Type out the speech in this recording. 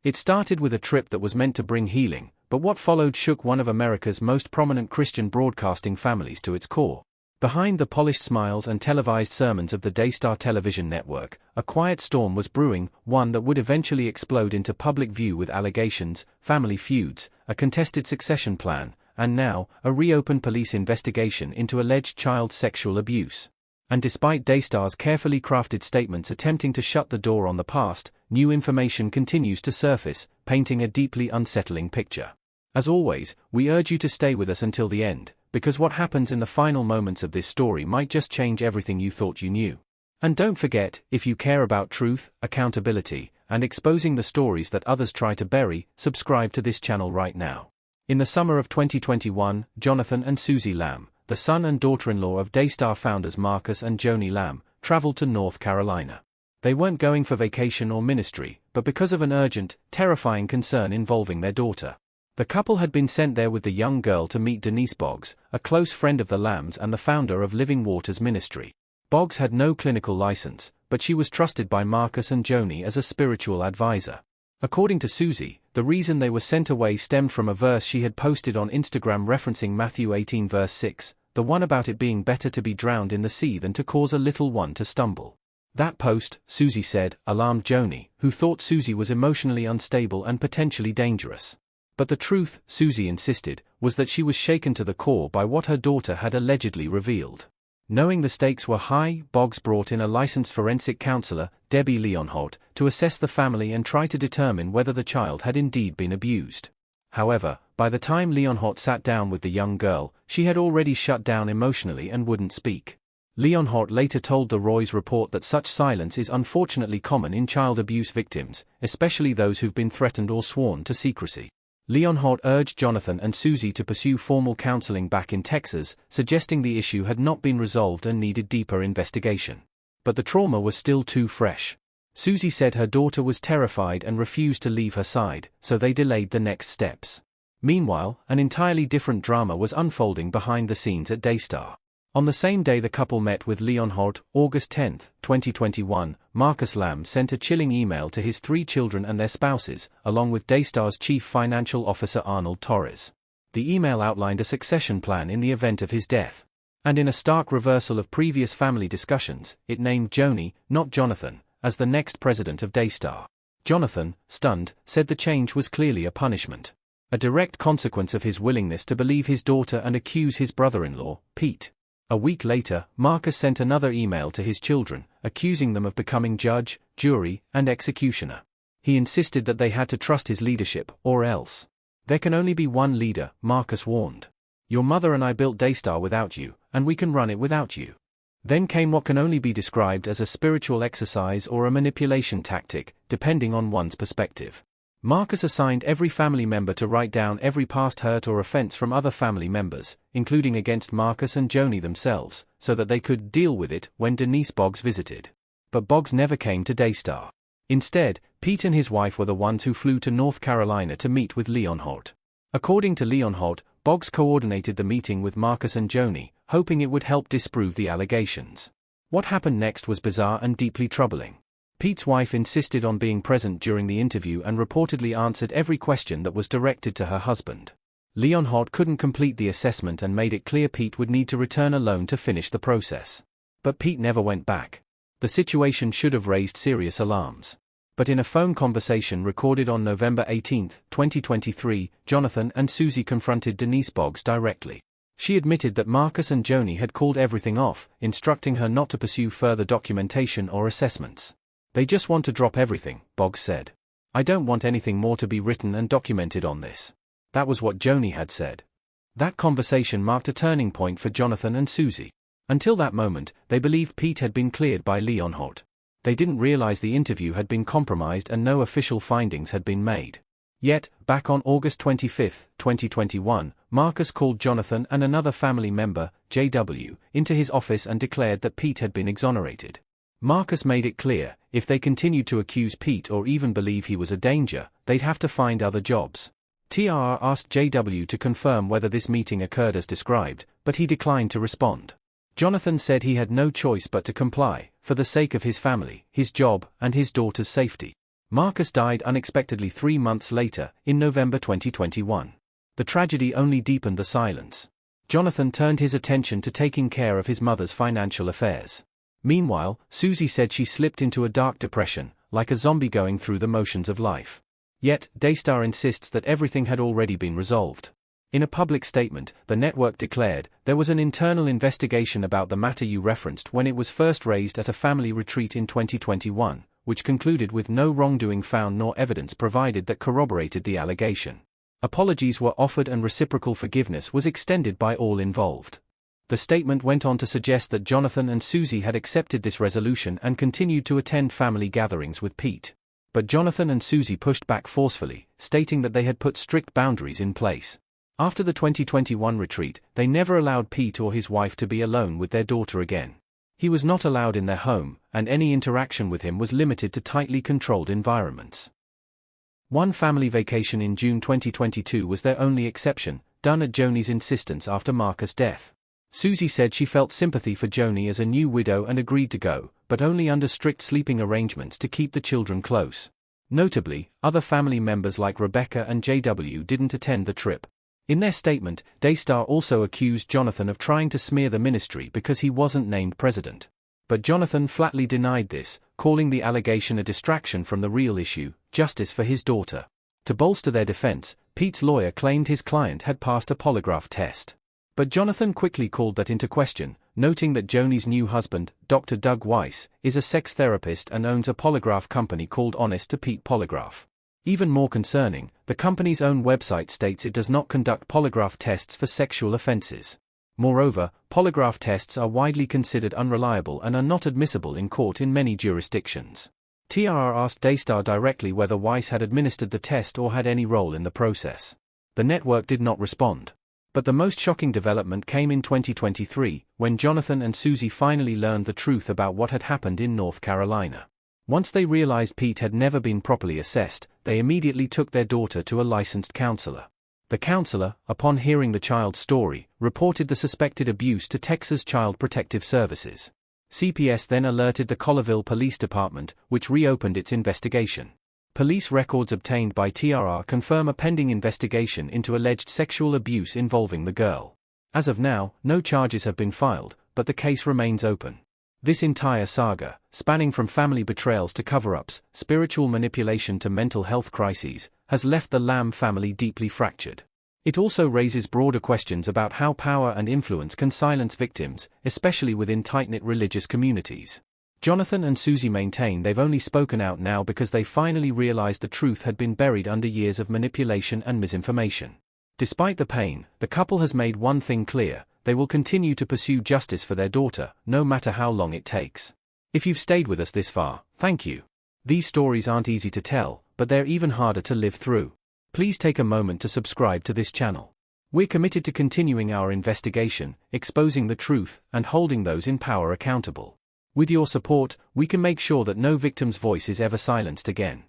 It started with a trip that was meant to bring healing, but what followed shook one of America's most prominent Christian broadcasting families to its core. Behind the polished smiles and televised sermons of the Daystar Television Network, a quiet storm was brewing, one that would eventually explode into public view with allegations, family feuds, a contested succession plan, and now, a reopened police investigation into alleged child sexual abuse. And despite Daystar's carefully crafted statements attempting to shut the door on the past, new information continues to surface, painting a deeply unsettling picture. As always, we urge you to stay with us until the end, because what happens in the final moments of this story might just change everything you thought you knew. And don't forget, if you care about truth, accountability, and exposing the stories that others try to bury, subscribe to this channel right now. In the summer of 2021, Jonathan and Suzy Lamb, the son and daughter-in-law of Daystar founders Marcus and Joni Lamb, traveled to North Carolina. They weren't going for vacation or ministry, but because of an urgent, terrifying concern involving their daughter. The couple had been sent there with the young girl to meet Denise Boggs, a close friend of the Lambs and the founder of Living Waters Ministry. Boggs had no clinical license, but she was trusted by Marcus and Joni as a spiritual advisor. According to Suzy, the reason they were sent away stemmed from a verse she had posted on Instagram referencing Matthew 18 verse 6, the one about it being better to be drowned in the sea than to cause a little one to stumble. That post, Suzy said, alarmed Joni, who thought Suzy was emotionally unstable and potentially dangerous. But the truth, Suzy insisted, was that she was shaken to the core by what her daughter had allegedly revealed. Knowing the stakes were high, Boggs brought in a licensed forensic counselor, Debbie Leonhardt, to assess the family and try to determine whether the child had indeed been abused. However, by the time Leonhardt sat down with the young girl, she had already shut down emotionally and wouldn't speak. Leonhardt later told the Roy's report that such silence is unfortunately common in child abuse victims, especially those who've been threatened or sworn to secrecy. Leonhardt urged Jonathan and Suzy to pursue formal counseling back in Texas, suggesting the issue had not been resolved and needed deeper investigation. But the trauma was still too fresh. Suzy said her daughter was terrified and refused to leave her side, so they delayed the next steps. Meanwhile, an entirely different drama was unfolding behind the scenes at Daystar. On the same day the couple met with Leonhardt, August 10, 2021, Marcus Lamb sent a chilling email to his 3 children and their spouses, along with Daystar's chief financial officer Arnold Torres. The email outlined a succession plan in the event of his death. And in a stark reversal of previous family discussions, it named Joni, not Jonathan, as the next president of Daystar. Jonathan, stunned, said the change was clearly a punishment. A direct consequence of his willingness to believe his daughter and accuse his brother-in-law, Pete. A week later, Marcus sent another email to his children, accusing them of becoming judge, jury, and executioner. He insisted that they had to trust his leadership, or else. There can only be one leader, Marcus warned. Your mother and I built Daystar without you, and we can run it without you. Then came what can only be described as a spiritual exercise or a manipulation tactic, depending on one's perspective. Marcus assigned every family member to write down every past hurt or offense from other family members, including against Marcus and Joni themselves, so that they could deal with it when Denise Boggs visited. But Boggs never came to Daystar. Instead, Pete and his wife were the ones who flew to North Carolina to meet with Leonhardt. According to Leonhardt, Boggs coordinated the meeting with Marcus and Joni, hoping it would help disprove the allegations. What happened next was bizarre and deeply troubling. Pete's wife insisted on being present during the interview and reportedly answered every question that was directed to her husband. Leonhardt couldn't complete the assessment and made it clear Pete would need to return alone to finish the process. But Pete never went back. The situation should have raised serious alarms. But in a phone conversation recorded on November 18, 2023, Jonathan and Suzy confronted Denise Boggs directly. She admitted that Marcus and Joni had called everything off, instructing her not to pursue further documentation or assessments. They just want to drop everything, Boggs said. I don't want anything more to be written and documented on this. That was what Joni had said. That conversation marked a turning point for Jonathan and Suzy. Until that moment, they believed Pete had been cleared by Leonhardt. They didn't realize the interview had been compromised and no official findings had been made. Yet, back on August 25, 2021, Marcus called Jonathan and another family member, JW, into his office and declared that Pete had been exonerated. Marcus made it clear, if they continued to accuse Pete or even believe he was a danger, they'd have to find other jobs. TR asked JW to confirm whether this meeting occurred as described, but he declined to respond. Jonathan said he had no choice but to comply, for the sake of his family, his job, and his daughter's safety. Marcus died unexpectedly 3 months later, in November 2021. The tragedy only deepened the silence. Jonathan turned his attention to taking care of his mother's financial affairs. Meanwhile, Suzy said she slipped into a dark depression, like a zombie going through the motions of life. Yet, Daystar insists that everything had already been resolved. In a public statement, the network declared, "There was an internal investigation about the matter you referenced when it was first raised at a family retreat in 2021, which concluded with no wrongdoing found nor evidence provided that corroborated the allegation. Apologies were offered and reciprocal forgiveness was extended by all involved." The statement went on to suggest that Jonathan and Suzy had accepted this resolution and continued to attend family gatherings with Pete. But Jonathan and Suzy pushed back forcefully, stating that they had put strict boundaries in place. After the 2021 retreat, they never allowed Pete or his wife to be alone with their daughter again. He was not allowed in their home, and any interaction with him was limited to tightly controlled environments. One family vacation in June 2022 was their only exception, done at Joni's insistence after Marcus' death. Suzy said she felt sympathy for Joni as a new widow and agreed to go, but only under strict sleeping arrangements to keep the children close. Notably, other family members like Rebecca and JW didn't attend the trip. In their statement, Daystar also accused Jonathan of trying to smear the ministry because he wasn't named president. But Jonathan flatly denied this, calling the allegation a distraction from the real issue, justice for his daughter. To bolster their defense, Pete's lawyer claimed his client had passed a polygraph test. But Jonathan quickly called that into question, noting that Joni's new husband, Dr. Doug Weiss, is a sex therapist and owns a polygraph company called Honest to Pete Polygraph. Even more concerning, the company's own website states it does not conduct polygraph tests for sexual offenses. Moreover, polygraph tests are widely considered unreliable and are not admissible in court in many jurisdictions. TRR asked Daystar directly whether Weiss had administered the test or had any role in the process. The network did not respond. But the most shocking development came in 2023, when Jonathan and Suzy finally learned the truth about what had happened in North Carolina. Once they realized Pete had never been properly assessed, they immediately took their daughter to a licensed counselor. The counselor, upon hearing the child's story, reported the suspected abuse to Texas Child Protective Services. CPS then alerted the Colleyville Police Department, which reopened its investigation. Police records obtained by TRR confirm a pending investigation into alleged sexual abuse involving the girl. As of now, no charges have been filed, but the case remains open. This entire saga, spanning from family betrayals to cover-ups, spiritual manipulation to mental health crises, has left the Lamb family deeply fractured. It also raises broader questions about how power and influence can silence victims, especially within tight-knit religious communities. Jonathan and Suzy maintain they've only spoken out now because they finally realized the truth had been buried under years of manipulation and misinformation. Despite the pain, the couple has made one thing clear: they will continue to pursue justice for their daughter, no matter how long it takes. If you've stayed with us this far, thank you. These stories aren't easy to tell, but they're even harder to live through. Please take a moment to subscribe to this channel. We're committed to continuing our investigation, exposing the truth, and holding those in power accountable. With your support, we can make sure that no victim's voice is ever silenced again.